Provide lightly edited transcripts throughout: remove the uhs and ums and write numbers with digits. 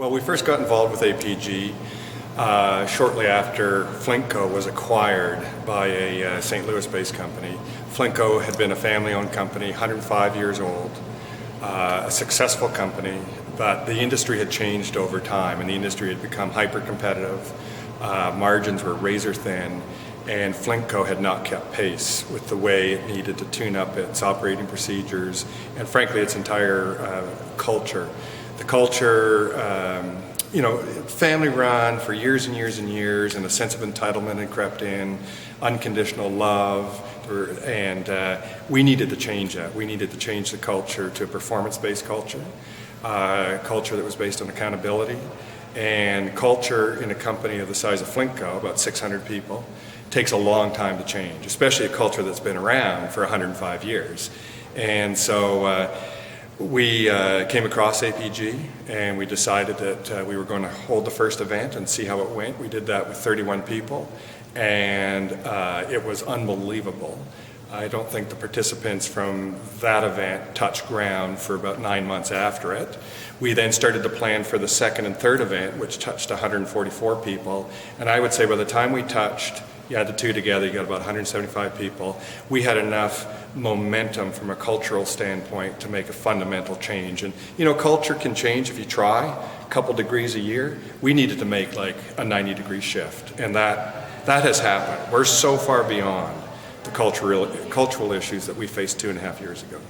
Well, we first got involved with APG shortly after Flintco was acquired by a St. Louis-based company. Flintco had been a family-owned company, 105 years old, a successful company, but the industry had changed over time and the industry had become hyper-competitive. Margins were razor thin, and Flintco had not kept pace with the way it needed to tune up its operating procedures and frankly its entire culture. The culture, family run for years and years and years, and a sense of entitlement had crept in, unconditional love, and we needed to change that. We needed to change the culture to a performance-based culture, culture that was based on accountability, and culture in a company of the size of Flintco, about 600 people, takes a long time to change, especially a culture that's been around for 105 years. And so we came across APG and we decided that we were going to hold the first event and see how it went. We did that with 31 people and it was unbelievable. I don't think the participants from that event touched ground for about 9 months after it. We then started to plan for the second and third event, which touched 144 people. And I would say by the time we touched, you add the two together, you got about 175 people. We had enough momentum from a cultural standpoint to make a fundamental change. And culture can change if you try, a couple degrees a year. We needed to make like a 90-degree shift, and that has happened. We're so far beyond the cultural issues that we faced 2.5 years ago.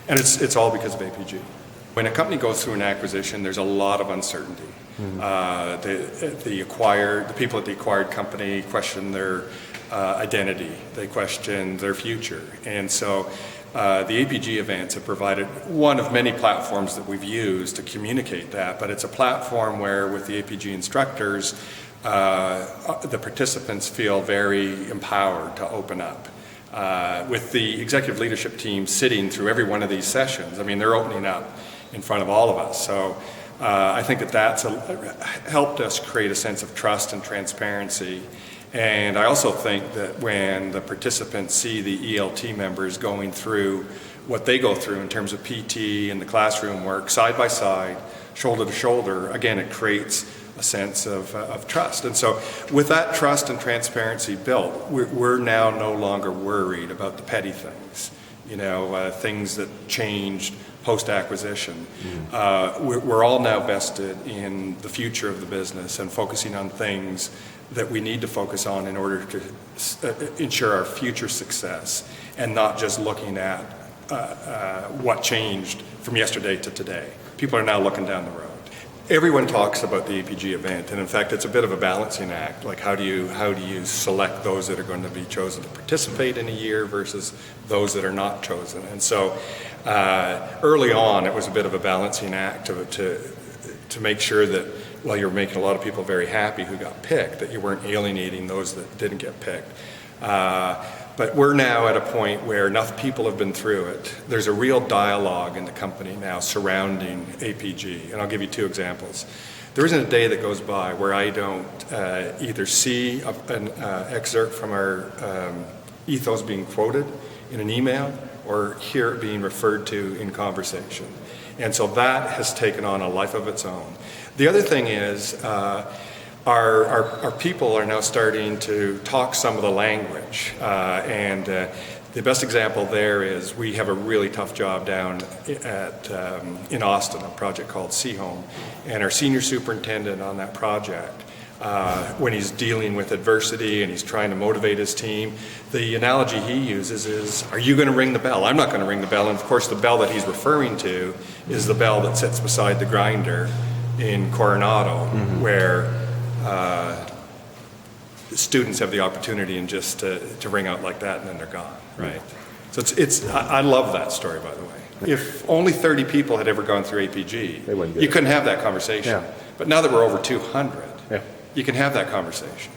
And it's all because of APG. When a company goes through an acquisition, there's a lot of uncertainty. The people at the acquired company question their identity, they question their future. And so the APG events have provided one of many platforms that we've used to communicate that, but it's a platform where with the APG instructors, the participants feel very empowered to open up. With the executive leadership team sitting through every one of these sessions, I mean, they're opening up in front of all of us. So I think that's helped us create a sense of trust and transparency. And I also think that when the participants see the ELT members going through what they go through in terms of PT and the classroom work, side by side, shoulder to shoulder, again, it creates a sense of trust. And so with that trust and transparency built, we're now no longer worried about the petty things, things that changed post-acquisition. We're all now vested in the future of the business and focusing on things that we need to focus on in order to ensure our future success, and not just looking at what changed from yesterday to today. People are now looking down the road. Everyone talks about the APG event, and in fact it's a bit of a balancing act. Like how do you select those that are going to be chosen to participate in a year versus those that are not chosen? And so early on it was a bit of a balancing act to make sure that while you're making a lot of people very happy who got picked, that you weren't alienating those that didn't get picked. But we're now at a point where enough people have been through it. There's a real dialogue in the company now surrounding APG, and I'll give you two examples. There isn't a day that goes by where I don't either see an excerpt from our ethos being quoted in an email or hear it being referred to in conversation. And so that has taken on a life of its own. The other thing is, our people are now starting to talk some of the language, and the best example there is we have a really tough job down in Austin, a project called Sea Home, and our senior superintendent on that project, when he's dealing with adversity and he's trying to motivate his team, the analogy he uses is, are you going to ring the bell? I'm not going to ring the bell. And of course the bell that he's referring to is the bell that sits beside the grinder in Coronado, where students have the opportunity and just to ring out like that and then they're gone, right? So I love that story, by the way. If only 30 people had ever gone through APG, you couldn't have that conversation. Yeah. But now that we're over 200, you can have that conversation.